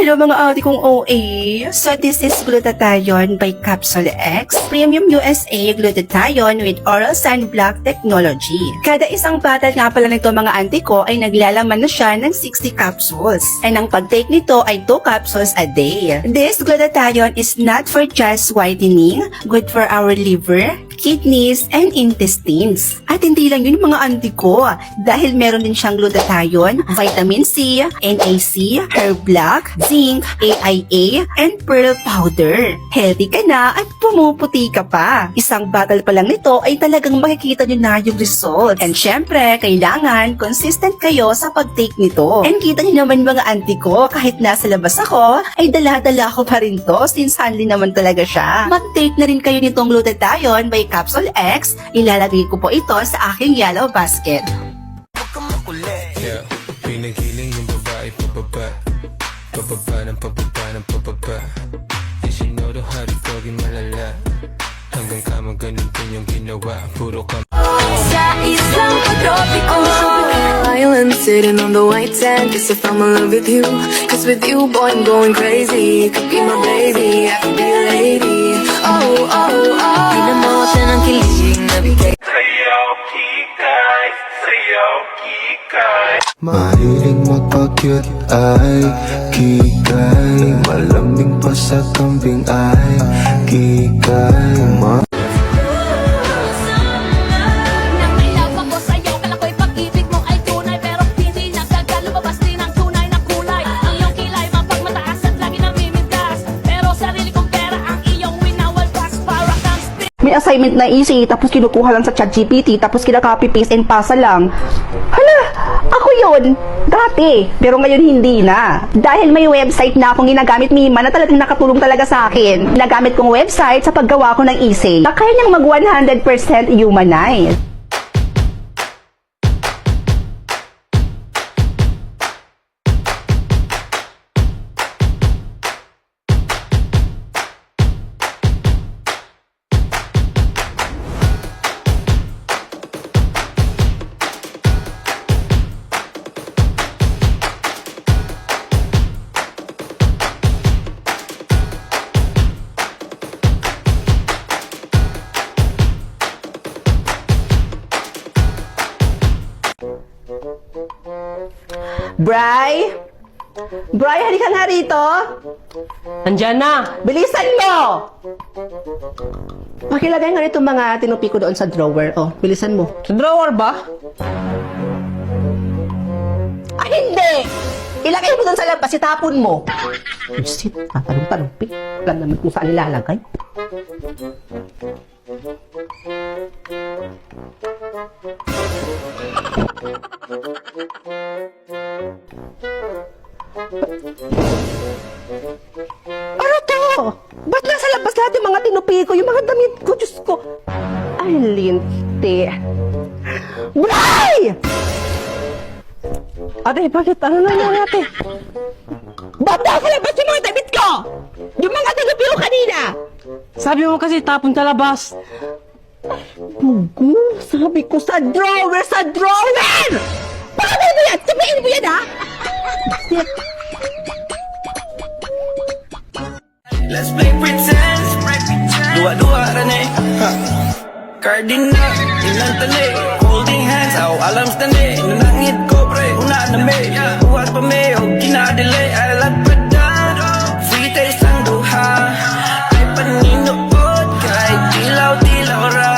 Hello mga audi kong OA. So this is Glutathione by Capsule X, Premium USA Glutathione with Oral Sunblock Technology. Kada isang bottle nga pala nito mga auntie ko ay naglalaman na siya ng 60 capsules. And ang pag-take nito ay 2 capsules a day. This Glutathione is not for just whitening, good for our liver, kidneys, and intestines. At hindi lang yun mga auntie ko, dahil meron din siyang glutathione, vitamin C, NAC, Herb Black, zinc, AIA, and pearl powder. Healthy ka na at pumuputi ka pa. Isang bottle pa lang nito ay talagang makikita nyo na yung result. And syempre, kailangan consistent kayo sa pag-take nito. And kita nyo naman mga auntie ko, kahit nasa labas ako, ay dala-dala ko pa rin to since handy naman talaga siya. Mag-take na rin kayo nitong Glutathione by Capsule X. Ilalagay ko po ito sa aking yellow basket. Yeah, pinagiling yung babae pababa, pababa ng pababa ng pababa. And she know the how to doggy malala. Hanggang kama ganun din yung ginawa, puro ka. Sa isang tropiko Island sitting on the white sand, guess I fell in love with you. Cause with you, boy, I'm going crazy. You could be my baby, I could be a lady. Oh, oh, oh. Pinamawat na ng kilig na bigay. Sayaw kikay, sayaw kikay. Mahiling magpa-cute ay kikay. Malamig pa sa kambing ay kikay. Nang may love ako sa'yo, kala ko'y pag-ibig mo ay tunay. Pero hindi nagkagalumabas din ang tunay na kulay. Ang iyong kilay mapagmataas at lagi namimintas. Pero sarili kong pera ang iyong winawalpas. Para kang spin. May assignment na easy, tapos kinukuha lang sa ChatGPT, tapos kinaka-copy paste and pasa lang. Hala, ako yun, dati. Pero ngayon hindi na. Dahil may website na akong ginagamit, Mima, na talagang nakatulong talaga sa akin. Ginagamit kong website sa paggawa ko ng essay. Kaya niyang mag 100% humanize. Bri? Bri, halika nga rito. Andyan na! Bilisan mo! Pakilagay nga rito mga tinupi ko doon sa drawer. Oh, bilisan mo. Sa drawer ba? Ay, hindi! Ilagay mo doon sa labas, itapon mo. Shit, tatanong-tanong. Alam naman kung saan ilalagay. Ano to? Ba't nasa labas lahat yung mga tinupi ko, yung mga damit ko? Diyos ko. Ay, linti. Bray! Ate, bakit? Ano nangyari ate? Ba't nasa labas yung mga damit ko? Yung mga tinupi ko kanina? Sabi mo kasi tapon sa labas. Pugo, sabi ko sa drawer! Sa drawer! Pakatay mo yan! Sabihin mo yan, ha? Let's play pretend. Dua-dua rane. Cardina, ilang tali. Holding hands, aw alam stande. Nanangit ko pre, una na me. Buhat pa me, o ginadili. Alat pa dan. Free taste ang duha. Ay paninuod, kahit dilaw-dilaw ra.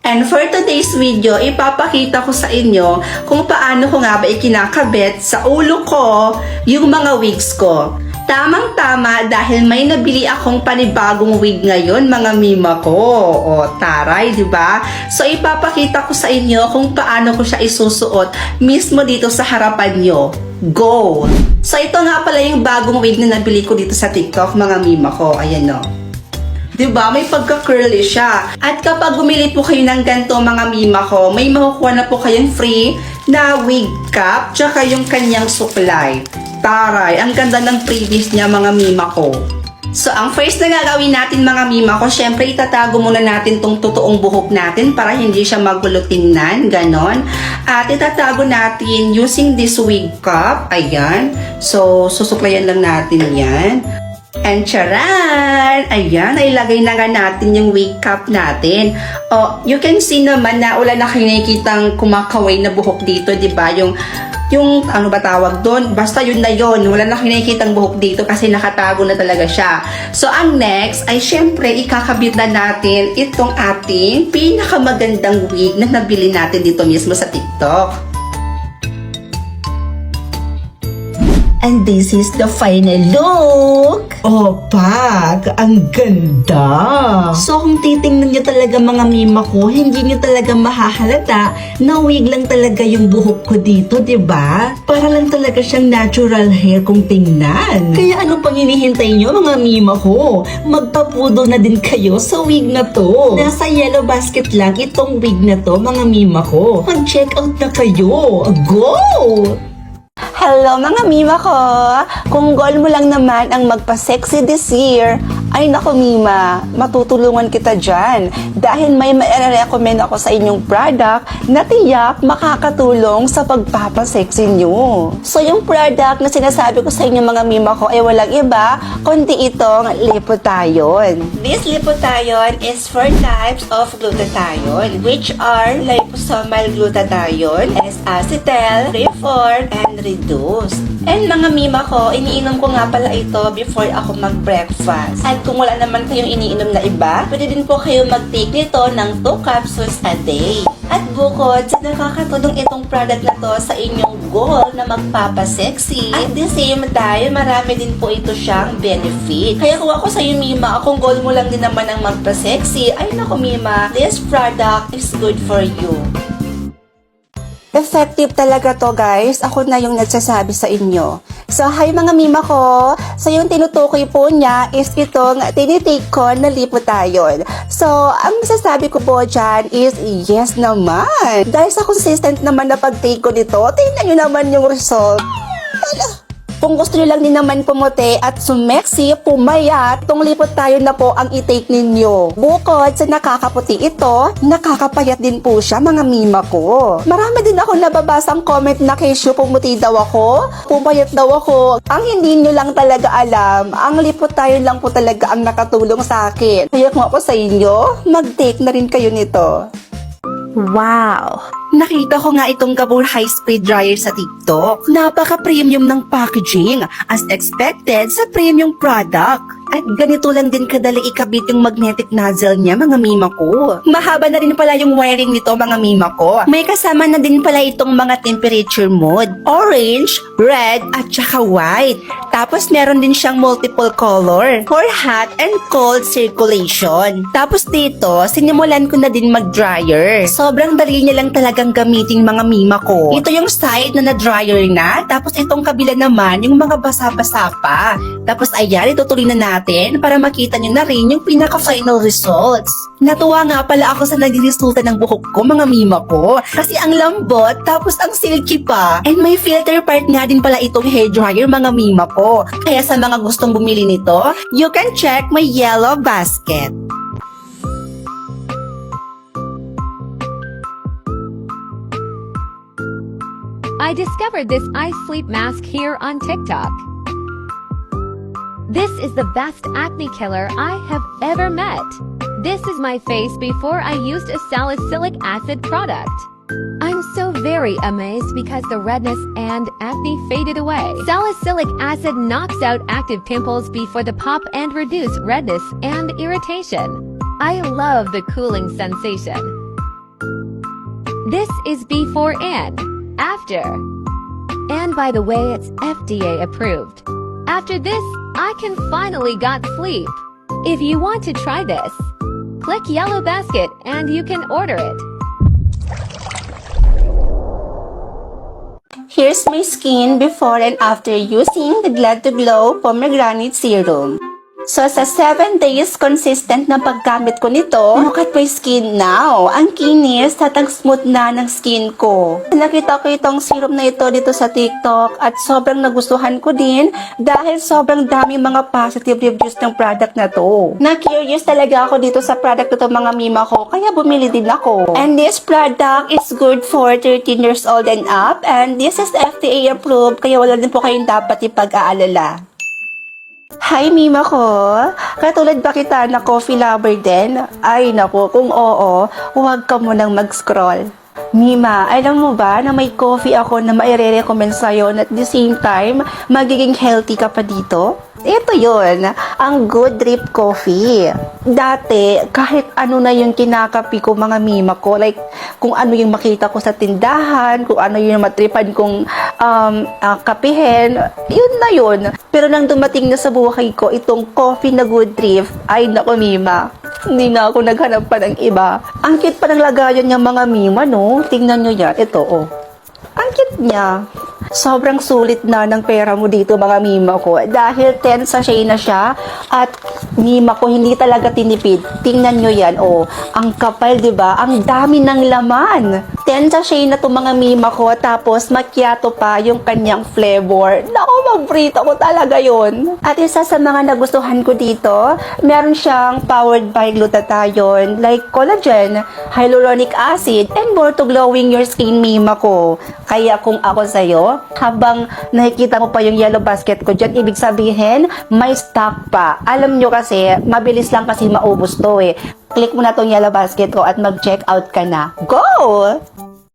And for today's video, ipapakita ko sa inyo kung paano ko nga ba ikinakabit sa ulo ko yung mga wigs ko. Tamang-tama dahil may nabili akong panibagong wig ngayon mga mima ko. O taray, di ba? So ipapakita ko sa inyo kung paano ko siya isusuot mismo dito sa harapan nyo. Go! So ito nga pala yung bagong wig na nabili ko dito sa TikTok mga mima ko. Ayan o. Diba? May pagka-curly siya. At kapag bumili po kayo ng ganito mga mima ko, may makukuha na po kayong free na wig cap tsaka yung kanyang supply. Taray, ang ganda ng previous niya mga mima ko. So, ang first na gagawin natin mga mima ko, syempre itatago muna natin tong totoong buhok natin para hindi siya magulo tingnan, ganon. At itatago natin using this wig cup, ayan. So, susuklayan lang natin yan. And charan! Ayan, ilagay na nga natin yung wig cap natin. Oh, you can see naman na wala na kinikitang kumakaway na buhok dito, di ba? Yung ano ba tawag doon? Basta yun na yun. Wala na kinikitang buhok dito kasi nakatago na talaga siya. So, ang next ay syempre ikakabit na natin itong ating pinakamagandang wig na nabili natin dito mismo sa TikTok. And this is the final look. Oh, Pag, ang ganda. So, kung titingnan nyo talaga mga mima ko, hindi nyo talaga mahahalata na wig lang talaga yung buhok ko dito, diba? Para lang talaga siyang natural hair kung tingnan. Kaya ano pang hinihintay nyo mga mima ko? Magpapudo na din kayo sa wig na to. Nasa Yellow Basket lang itong wig na to mga mima ko. Mag-check out na kayo. Go! Hello mga mima ko! Kung goal mo lang naman ang magpa-sexy this year, ay nako mima, matutulungan kita dyan. Dahil may ma-recommend ako sa inyong product na tiyak makakatulong sa pagpapasexy nyo. So yung product na sinasabi ko sa inyo mga mima ko ay walang iba, kundi itong Lipotayon. This Lipotayon is 4 types of glutathione, which are liposomal glutathione, S-acetyl, Refor, and Reduce. And mga mima ko, iniinom ko nga pala ito before ako mag-breakfast. At kung wala naman kayong iniinom na iba, pwede din po kayo mag-take nito ng 2 capsules a day. At bukod sa nakakatulong itong product na to sa inyong goal na magpapasexy, at the same time, marami din po ito siyang benefit. Kaya kung ako sa iyo mima, kung goal mo lang din naman ang magpa-sexy, ay naku mima, this product is good for you. Effective talaga to guys. Ako na yung nagsasabi sa inyo. So, hi mga mima ko. So, yung tinutukoy po niya is itong tinitake ko na Lipotayon. So, ang masasabi ko po dyan is yes naman. Dahil sa consistent naman na pag-take ko nito, tingnan nyo naman yung result. Hala. Kung gusto nyo lang din naman pumuti at sumeksi, pumayat, itong Lipotayon na po ang i-take ninyo. Bukod sa nakakaputi ito, nakakapayat din po siya mga mima ko. Marami din ako nababasang comment na kesyo pumuti daw ako, pumayat daw ako. Ang hindi nyo lang talaga alam, ang Lipotayon lang po talaga ang nakatulong sa akin. Kaya kung ako sa inyo, mag-take na rin kayo nito. Wow! Nakita ko nga itong Gabor High Speed Dryer sa TikTok. Napaka-premium ng packaging, as expected sa premium product. At ganito lang din kadali ikabit yung magnetic nozzle niya mga mima ko. Mahaba na rin pala yung wiring nito mga mima ko. May kasama na din pala itong mga temperature mode. Orange, red, at saka white. Tapos meron din siyang multiple color for hot and cold circulation. Tapos dito, sinimulan ko na din mag-dryer. Sobrang dali niya lang talagang gamitin mga mima ko. Ito yung side na na-dryer na. Tapos itong kabila naman, yung mga basa-basa pa. Tapos ayan, itutuloy na natin para makita nyo na rin yung pinaka-final results. Natuwa nga pala ako sa naging resulta ng buhok ko mga mima ko. Kasi ang lambot, tapos ang silky pa. And may filter part nga din pala itong hairdryer mga mima ko. Kaya sa mga gustong bumili nito, you can check my Yellow Basket. I discovered this eye sleep mask here on TikTok. This is the best acne killer I have ever met. This is my face before I used a salicylic acid product. I'm so very amazed because the redness and acne faded away. Salicylic acid knocks out active pimples before the pop and reduce redness and irritation. I love the cooling sensation. This is before and after. And by the way, it's FDA approved. After this, I can finally got sleep. If you want to try this, click Yellow Basket and you can order it. Here's my skin before and after using the Glad to Glow Pomegranate Serum. So, sa 7 days consistent na paggamit ko nito, look at my skin now. Ang kinis at ang smooth na ng skin ko. Nakita ko itong serum na ito dito sa TikTok at sobrang nagustuhan ko din dahil sobrang daming mga positive reviews ng product na to. Na-curious talaga ako dito sa product na to mga mima ko, kaya bumili din ako. And this product is good for 13 years old and up and this is FDA approved, kaya wala din po kayong dapat ipag-aalala. Hi, Mima ko. Katulad ba kita na coffee lover din? Ay, naku, kung oo, huwag ka munang mag-scroll. Mima, alam mo ba na may coffee ako na maire-recommend sa'yo na at the same time, magiging healthy ka pa dito? Ito yon, ang Good Drip Coffee. Dati, kahit ano na yung kinakapi ko mga mima ko, like kung ano yung makita ko sa tindahan, kung ano yung matripan kong kapihin, yun na yun. Pero nang dumating na sa buhay ko, itong coffee na Good Drip, ay naku mima, hindi na ako naghanap pa ng iba. Ang cute pa ng lagayan niya mga mima, no? Tingnan nyo yan. Ito, oh. Ang cute niya. Sobrang sulit na ng pera mo dito mga mima ko. Dahil 10 sachet na siya at mima ko hindi talaga tinipid. Tingnan nyo yan, oh. Ang kapal, di ba? Ang dami ng laman. 10 sachet na to mga mima ko. Tapos macchiato pa yung kanyang flavor. Naku, mag-breathe ako talaga yon. At isa sa mga nagustuhan ko dito, meron siyang powered by glutathione like collagen, hyaluronic acid, and more to glowing your skin mima ko. Kaya kung ako sa'yo, habang nakikita mo pa yung yellow basket ko dyan, ibig sabihin, may stock pa. Alam nyo kasi, mabilis lang kasi maubos to eh. Click mo na tong yellow basket ko at mag-check out ka na. Go!